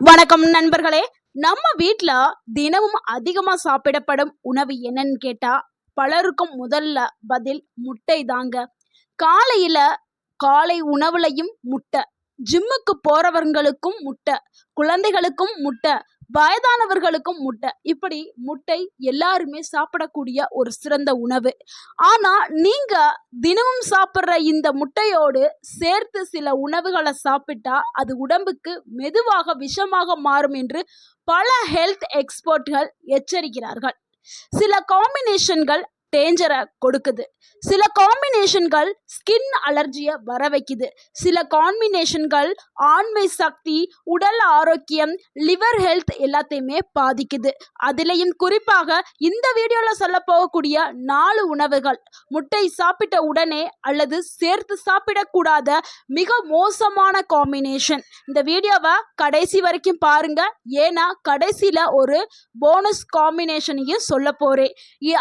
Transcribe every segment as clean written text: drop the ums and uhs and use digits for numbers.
வணக்கம் நண்பர்களே. நம்ம வீட்ல தினமும் அதிகமா சாப்பிடப்படும் உணவு என்னன்னு கேட்டா பலருக்கும் முதல்ல பதில் முட்டை தாங்க. காலையில காலை உணவுலையும் முட்டை, ஜிம்முக்கு போறவங்களுக்கும் முட்டை, குழந்தைகளுக்கும் முட்டை, வயதானவர்களுக்கும் முட்டை, இப்படி முட்டை எல்லாருமே சாப்பிடக்கூடிய ஒரு சிறந்த உணவு. ஆனா நீங்க தினமும் சாப்பிட்ற இந்த முட்டையோடு சேர்த்து சில உணவுகளை சாப்பிட்டா அது உடம்புக்கு மெதுவாக விஷமாக மாறும் என்று பல ஹெல்த் எக்ஸ்பர்ட்கள் எச்சரிக்கிறார்கள். சில காம்பினேஷன்கள் டேஞ்சரை கொடுக்குது, சில காம்பினேஷன்கள் ஸ்கின் அலர்ஜியை வர வைக்குது, சில காம்பினேஷன்கள் ஆண்மை சக்தி, உடல் ஆரோக்கியம், லிவர் ஹெல்த் எல்லாத்தையுமே பாதிக்குது. அதுலேயும் குறிப்பாக இந்த வீடியோவில் சொல்ல போகக்கூடிய 4 உணவுகள் முட்டை சாப்பிட்ட உடனே அல்லது சேர்த்து சாப்பிடக்கூடாத மிக மோசமான காம்பினேஷன். இந்த வீடியோவை கடைசி வரைக்கும் பாருங்க, ஏன்னா கடைசியில் ஒரு போனஸ் காம்பினேஷனையும் சொல்ல போகிறேன்.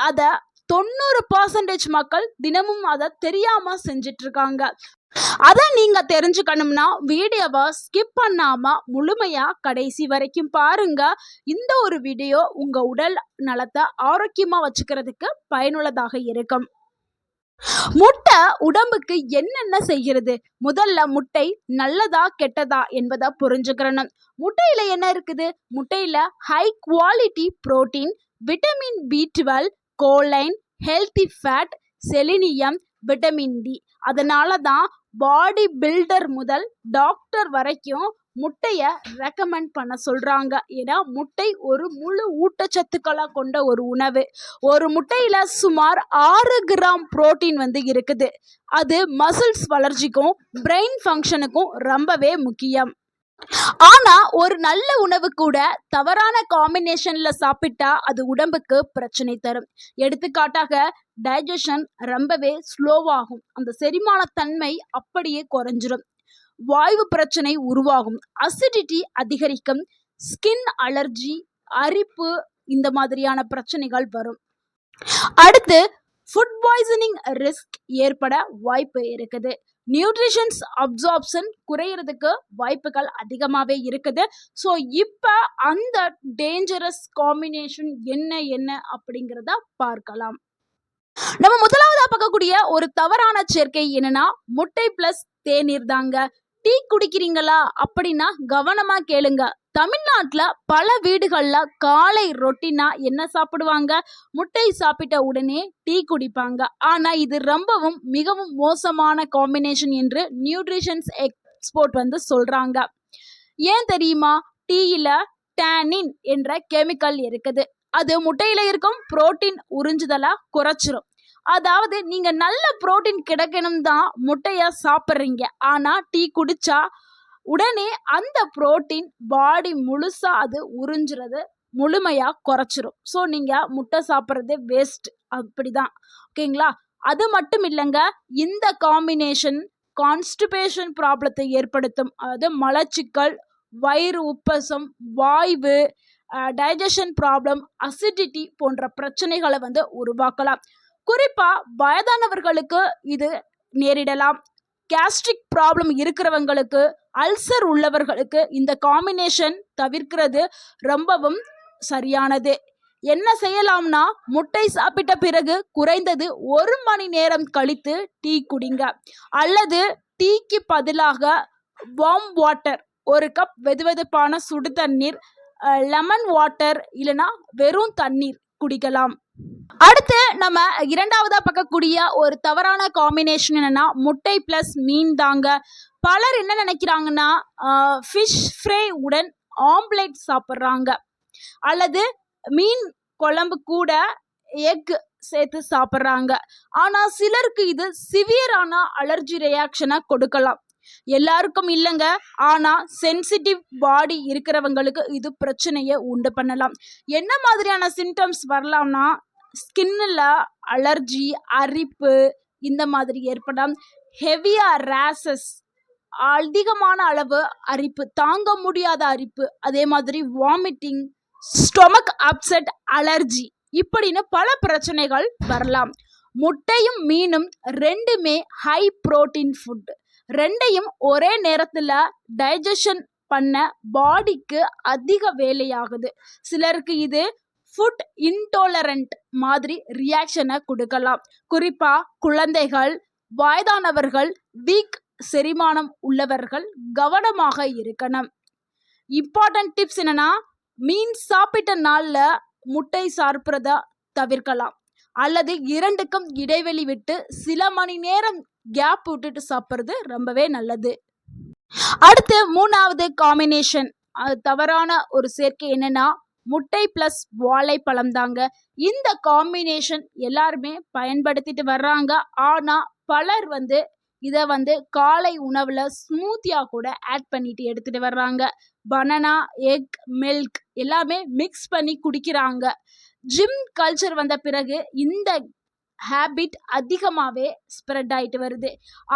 அதை 90% மக்கள் தினமும் அதை தெரியாம செஞ்சிட்டு இருக்காங்க. அதை நீங்க தெரிஞ்சுக்கணும்னா வீடியோவை ஸ்கிப் பண்ணாம முழுமையா கடைசி வரைக்கும் பாருங்க. இந்த ஒரு வீடியோ உங்க உடல் நலத்தை ஆரோக்கியமா வச்சுக்கிறதுக்கு பயனுள்ளதாக இருக்கும். முட்டை உடம்புக்கு என்னென்ன செய்கிறது? முதல்ல முட்டை நல்லதா கெட்டதா என்பதை புரிஞ்சுக்கிறணும். முட்டையில என்ன இருக்குது? முட்டையில high quality protein, vitamin B12, choline, healthy fat, selenium, vitamin D. அதனால தான் பாடி பில்டர் முதல் டாக்டர் வரைக்கும் முட்டையை ரெக்கமெண்ட் பண்ண சொல்கிறாங்க. ஏன்னா முட்டை ஒரு முழு ஊட்டச்சத்துக்களாக கொண்ட ஒரு உணவு. ஒரு முட்டையில் சுமார் 6 கிராம் புரோட்டீன் இருக்குது. அது மசில்ஸ் வளர்ச்சிக்கும் பிரெயின் ஃபங்க்ஷனுக்கும் ரொம்பவே முக்கியம். ஆனா ஒரு நல்ல உணவு கூட தவறான காம்பினேஷன்ல சாப்பிட்டா அது உடம்புக்கு பிரச்சனை தரும். எடுத்துக்காட்டாக டைஜஷன் ரொம்பவே ஸ்லோவாகும், அந்த செரிமான தன்மை அப்படியே குறைஞ்சிரும், வாய்வு பிரச்சனை உருவாகும், அசிடிட்டி அதிகரிக்கும், ஸ்கின் அலர்ஜி, அரிப்பு, இந்த மாதிரியான பிரச்சனைகள் வரும். அடுத்து ஃபுட் பாய்சனிங் ரிஸ்க் ஏற்பட வாய்ப்பு இருக்குது. நியூட்ரிஷன்ஸ் அப்சார்ப்ஷன் குறையிறதுக்கு வாய்ப்புகள் அதிகமாகவே இருக்குது. ஸோ இப்போ அந்த டேஞ்சரஸ் காம்பினேஷன் என்ன அப்படிங்கிறத பார்க்கலாம். நம்ம முதலாவதாக பார்க்கக்கூடிய ஒரு தவறான சேர்க்கை என்னன்னா முட்டை பிளஸ் தேநீர் தாங்க. டீ குடிக்கிறீங்களா அப்படின்னா கவனமா கேளுங்க. தமிழ்நாட்டில் பல வீடுகளில் காலை ரொட்டினா என்ன சாப்பிடுவாங்க? முட்டை சாப்பிட்ட உடனே டீ குடிப்பாங்க. ஆனால் இது ரொம்பவும் மிகவும் மோசமான காம்பினேஷன் என்று நியூட்ரிஷன்ஸ் எக்ஸ்பர்ட் சொல்கிறாங்க. ஏன் தெரியுமா? டீயில் டேனின் என்ற கெமிக்கல் இருக்குது. அது முட்டையில் இருக்கும் புரோட்டீன் உறிஞ்சுதலை குறைச்சிரும். அதாவது நீங்க நல்ல புரோட்டீன் கிடைக்கணும் தான் முட்டையை சாப்பிட்றீங்க, ஆனால் டீ குடிச்சா உடனே அந்த புரோட்டீன் பாடி முழுசா அது உறிஞ்சுறது முழுமையா குறைச்சிரும். ஸோ நீங்க முட்டை சாப்பிட்றது வேஸ்ட், அப்படிதான். ஓகேங்களா? அது மட்டும் இல்லைங்க, இந்த காம்பினேஷன் கான்ஸ்டிபேஷன் ப்ராப்ளத்தை ஏற்படுத்தும். அதாவது மலச்சிக்கல், வயிறு உப்பசம், வாய்வு, டைஜஷன் ப்ராப்ளம், அசிடிட்டி போன்ற பிரச்சனைகளை உருவாக்கலாம். குறிப்பா வயதானவர்களுக்கு இது நேரிடலாம். கேஸ்ட்ரிக் ப்ராப்ளம் இருக்கிறவங்களுக்கு, அல்சர் உள்ளவர்களுக்கு இந்த காம்பினேஷன் தவிர்க்கிறது ரொம்பவும் சரியானது. என்ன செய்யலாம்னா முட்டை சாப்பிட்ட பிறகு குறைந்தது 1 மணி நேரம் கழித்து டீ குடிங்க. அல்லது டீக்கு பதிலாக வார்ம் வாட்டர், 1 கப் வெதுவெதுப்பான சுடு தண்ணீர், லெமன் வாட்டர் இல்லைன்னா வெறும் தண்ணீர் குடிக்கலாம். அடுத்து நம்ம இரண்டாவதா பார்க்கக்கூடிய ஒரு தவறான காம்பினேஷன் என்னன்னா முட்டை பிளஸ் மீன் தாங்க. பலர் என்ன நினைக்கிறாங்கன்னா ஃபிஷ் ஃப்ரை உடன் ஆம்லேட் சாப்பிட்றாங்க, அல்லது மீன் குழம்பு கூட எக் சேர்த்து சாப்பிட்றாங்க. ஆனால் சிலருக்கு இது சிவியரான அலர்ஜி ரியாக்ஷனை கொடுக்கலாம். எல்லாருக்கும் இல்லைங்க, ஆனால் சென்சிட்டிவ் பாடி இருக்கிறவங்களுக்கு இது பிரச்சனையை உண்டு பண்ணலாம். என்ன மாதிரியான சிம்டம்ஸ் வரலாம்னா ஸ்கின்னில் அலர்ஜி, அரிப்பு இந்த மாதிரி ஏற்படலாம். ஹெவியா ரேசஸ், அதிகமான அளவு அரிப்பு, தாங்க முடியாத அரிப்பு, அதே மாதிரி வாமிட்டிங், ஸ்டொமக் அப்செட், அலர்ஜி, இப்படின்னு பல பிரச்சனைகள் வரலாம். முட்டையும் மீனும் ரெண்டுமே ஹை புரோட்டீன் ஃபுட். ரெண்டையும் ஒரே நேரத்தில் டைஜஷன் பண்ண பாடிக்கு அதிக வேலையாகுது. சிலருக்கு இது ஃபுட் இன்டாலரண்ட் மாதிரி ரியாக்ஷனை கொடுக்கலாம். குறிப்பா குழந்தைகள், வயதானவர்கள், வீக் செரிமானம் உள்ளவர்கள் கவனமாக இருக்கணும். இம்பார்ட்டன்ட் டிப்ஸ் என்னன்னா, மீன் சாப்பிட்ட நாள்ல முட்டை சாப்பிட்றத தவிர்க்கலாம், அல்லது இரண்டுக்கும் இடைவெளி விட்டு சில மணி நேரம் கேப் விட்டுட்டு சாப்பிட்றது ரொம்பவே நல்லது. அடுத்து 3வது காம்பினேஷன், தவறான ஒரு சேர்க்கை என்னன்னா, முட்டை பிளஸ் வாழைப்பழம் தாங்க. இந்த காம்பினேஷன் எல்லாருமே பயன்படுத்திட்டு வர்றாங்க. ஆனா பலர் இதை காலை உணவுல ஸ்மூத்தியா கூட ஆட் பண்ணிட்டு எடுத்துட்டு வர்றாங்க. பனானா, எக், மில்க் எல்லாமே மிக்ஸ் பண்ணி குடிக்கிறாங்க. ஜிம் கல்ச்சர் வந்த பிறகு இந்த ஹேபிட் அதிகமாகவே ஸ்ப்ரெட் ஆகிட்டு வருது.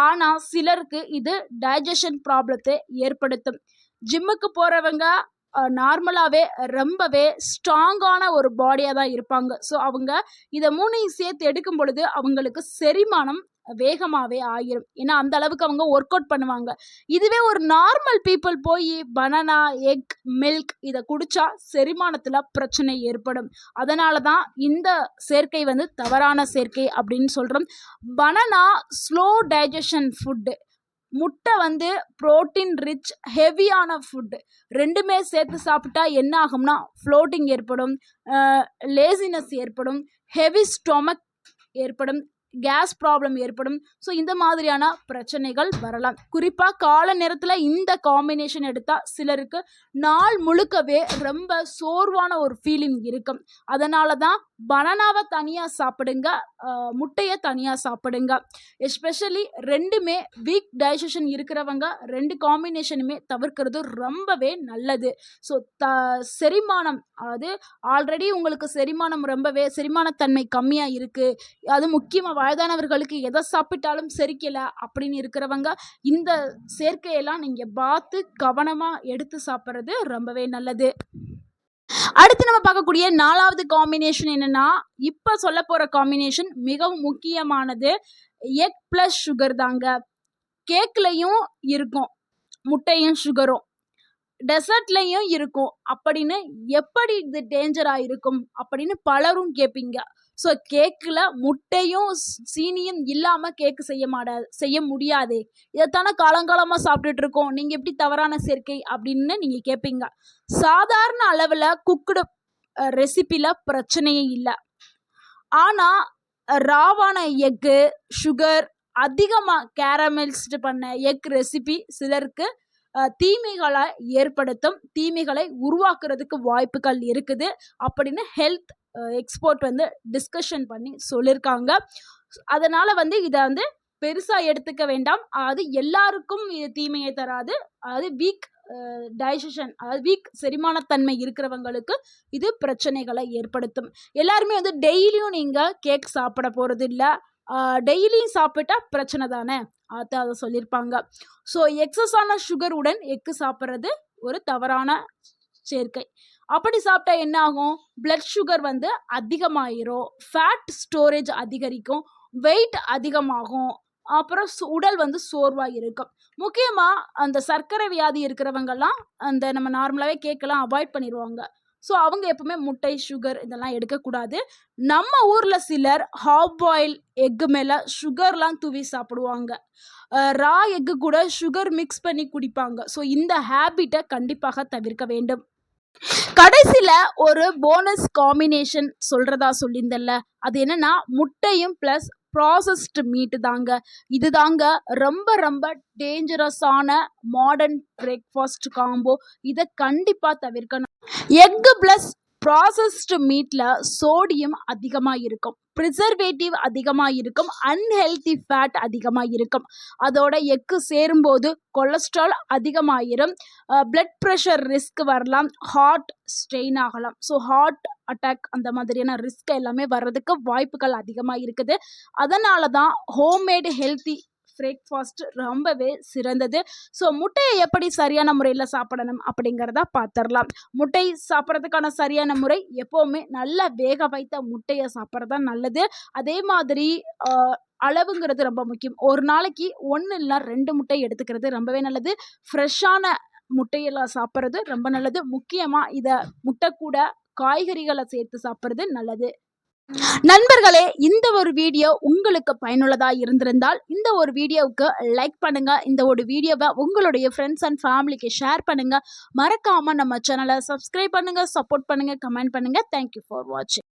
ஆனால் சிலருக்கு இது டைஜஷன் ப்ராப்ளத்தை ஏற்படுத்தும். ஜிம்முக்கு போகிறவங்க நார்மலாகவே ரொம்பவே ஸ்ட்ராங்கான ஒரு பாடியாக தான் இருப்பாங்க. ஸோ அவங்க இதை 3ஐயும் சேர்த்து எடுக்கும் பொழுது அவங்களுக்கு செரிமானம் வேகமாகவே ஆகிரும். ஏன்னா அந்த அளவுக்கு அவங்க ஒர்க் அவுட் பண்ணுவாங்க. இதுவே ஒரு நார்மல் பீப்புள் போய் பனானா, எக், மில்க் இதை குடிச்சா செரிமானத்தில் பிரச்சனை ஏற்படும். அதனால தான் இந்த சேர்க்கை தவறான சேர்க்கை அப்படின்னு சொல்கிறோம். பனானா ஸ்லோ டைஜஷன் ஃபுட்டு, முட்டை புரோட்டீன் ரிச் ஹெவியான ஃபுட்டு. ரெண்டுமே சேர்த்து சாப்பிட்டா என்ன ஆகும்னா, ஃப்ளோட்டிங் ஏற்படும், லேசினஸ் ஏற்படும், ஹெவி ஸ்டொமக் ஏற்படும், கேஸ் ப்ராப்ளம் ஏற்படும். ஸோ இந்த மாதிரியான பிரச்சனைகள் வரலாம். குறிப்பாக காலை நேரத்தில் இந்த காம்பினேஷன் எடுத்தால் சிலருக்கு நாள் முழுக்கவே ரொம்ப சோர்வான ஒரு ஃபீலிங் இருக்கும். அதனால தான் பனானாவை தனியாக சாப்பிடுங்க, முட்டையை தனியாக சாப்பிடுங்க. எஸ்பெஷலி ரெண்டுமே வீக் டைஜஷன் இருக்கிறவங்க 2 காம்பினேஷனுமே தவிர்க்கிறது ரொம்பவே நல்லது. ஸோ செரிமானம், அது ஆல்ரெடி உங்களுக்கு செரிமானத்தன்மை கம்மியாக இருக்குது, அது முக்கியமாக வயதானவர்களுக்கு எதை சாப்பிட்டாலும் செரிக்கலை அப்படின்னு இருக்கிறவங்க இந்த சேர்க்கையெல்லாம் நீங்கள் பார்த்து கவனமாக எடுத்து சாப்பிட்றது ரொம்பவே நல்லது. அடுத்து நம்ம பார்க்கக்கூடிய 4வது காம்பினேஷன் என்னன்னா, இப்போ சொல்ல போகிற காம்பினேஷன் மிகவும் முக்கியமானது. எக் ப்ளஸ் சுகர் தாங்க. கேக்லையும் இருக்கும் முட்டையும் சுகரும், டெசர்ட்லையும் இருக்கும். அப்படின்னு எப்படி இது டேஞ்சராக இருக்கும் அப்படின்னு பலரும் கேட்பீங்க. ஸோ கேக்கில் முட்டையும் சீனியும் இல்லாமல் கேக்கு செய்ய முடியாது, இதைத்தானே காலங்காலமாக சாப்பிட்டுட்டு இருக்கோம், நீங்கள் எப்படி தவறான சேர்க்கை அப்படின்னு நீங்கள் கேட்பீங்க. சாதாரண அளவில் குக்குடு ரெசிப்பியில் பிரச்சனையே இல்லை. ஆனால் ராவான எக்கு, சுகர், அதிகமாக கேரமெல்ஸ்டு பண்ண எக் ரெசிபி சிலருக்கு தீமைகளை ஏற்படுத்தும், தீமைகளை உருவாக்குறதுக்கு வாய்ப்புகள் இருக்குது அப்படின்னு ஹெல்த் எக்ஸ்பர்ட் டிஸ்கஷன் பண்ணி சொல்லியிருக்காங்க. அதனால் இதை பெருசாக எடுத்துக்க வேண்டாம். அது எல்லாருக்கும் இது தீமையை தராது. அது வீக் டைஜஷன், அதாவது வீக் செரிமானத்தன்மை இருக்கிறவங்களுக்கு இது பிரச்சனைகளை ஏற்படுத்தும். எல்லாருமே டெய்லியும் நீங்கள் கேக் சாப்பிட போகிறது இல்லை, டெய்லியும் சாப்பிட்டா பிரச்சனை தானே, அதை சொல்லியிருப்பாங்க. ஸோ எக்ஸஸான சுகருடன் எக்கு சாப்பிட்றது ஒரு தவறான சேர்க்கை. அப்படி சாப்பிட்டா என்ன ஆகும், பிளட் சுகர் அதிகமாயிரும், ஃபேட் ஸ்டோரேஜ் அதிகரிக்கும், வெயிட் அதிகமாகும், அப்புறம் உடல் சோர்வாக இருக்கும். முக்கியமாக அந்த சர்க்கரை வியாதி இருக்கிறவங்கெல்லாம் நம்ம நார்மலாகவே கேக்கெல்லாம் அவாய்ட் பண்ணிடுவாங்க. ஸோ அவங்க எப்பவுமே முட்டை, சுகர் இதெல்லாம் எடுக்கக்கூடாது. நம்ம ஊரில் சிலர் ஹாஃப் பாயில் எக்கு மேலே சுகர்லாம் தூவி சாப்பிடுவாங்க, ரா எக்கு கூட சுகர் மிக்ஸ் பண்ணி குடிப்பாங்க. ஸோ இந்த ஹேபிட்டை கண்டிப்பாக தவிர்க்க வேண்டும். கடைசியில் ஒரு போனஸ் காம்பினேஷன் சொல்கிறதா சொல்லியிருந்தேன்ல, அது என்னன்னா முட்டையும் ப்ளஸ் ப்ராசஸ்டு மீட்டு தாங்க. இது தாங்க ரொம்ப ரொம்ப டேஞ்சரஸான மாடர்ன் பிரேக்ஃபாஸ்ட் காம்போ. இதை கண்டிப்பாக தவிர்க்கணும். எக்கு ப்ளஸ் ப்ராசஸ்டு மீட்டில் சோடியம் அதிகமாக இருக்கும், ப்ரிசர்வேட்டிவ் அதிகமாக இருக்கும், அன்ஹெல்தி ஃபேட் அதிகமாக இருக்கும். அதோட எக்கு சேரும்போது கொலஸ்ட்ரால் அதிகமாகிடும், பிளட் ப்ரெஷர் ரிஸ்க் வரலாம், ஹார்ட் ஸ்ட்ரெயின் ஆகலாம். ஸோ ஹார்ட் அட்டாக் அந்த மாதிரியான ரிஸ்க் எல்லாமே வர்றதுக்கு வாய்ப்புகள் அதிகமாக இருக்குது. அதனால தான் ஹோம்மேடு ஹெல்த்தி பிரேக்ஃபாஸ்ட் ரொம்பவே சிறந்தது. ஸோ முட்டையை எப்படி சரியான முறையில் சாப்பிடணும் அப்படிங்கிறத பார்த்துடலாம். முட்டை சாப்பிட்றதுக்கான சரியான முறை எப்போவுமே நல்லா வேக வைத்த முட்டையை சாப்பிட்றது தான் நல்லது. அதே மாதிரி அளவுங்கிறது ரொம்ப முக்கியம். ஒரு நாளைக்கு 1 இல்லைனா 2 முட்டை எடுத்துக்கிறது ரொம்பவே நல்லது. ஃப்ரெஷ்ஷான முட்டையெல்லாம் சாப்பிட்றது ரொம்ப நல்லது. முக்கியமாக இதை முட்டை கூட காய்கறிகளை சேர்த்து சாப்பிட்றது நல்லது. நண்பர்களே, இந்த ஒரு வீடியோ உங்களுக்கு பயனுள்ளதாக இருந்திருந்தால் இந்த ஒரு வீடியோவுக்கு லைக் பண்ணுங்க. இந்த ஒரு வீடியோவை உங்களுடைய ஃப்ரெண்ட்ஸ் அண்ட் ஃபேமிலிக்கு ஷேர் பண்ணுங்க. மறக்காம நம்ம சேனலை சப்ஸ்கிரைப் பண்ணுங்க, சப்போர்ட் பண்ணுங்க, கமெண்ட் பண்ணுங்க. தேங்க்யூ ஃபார் வாட்சிங்.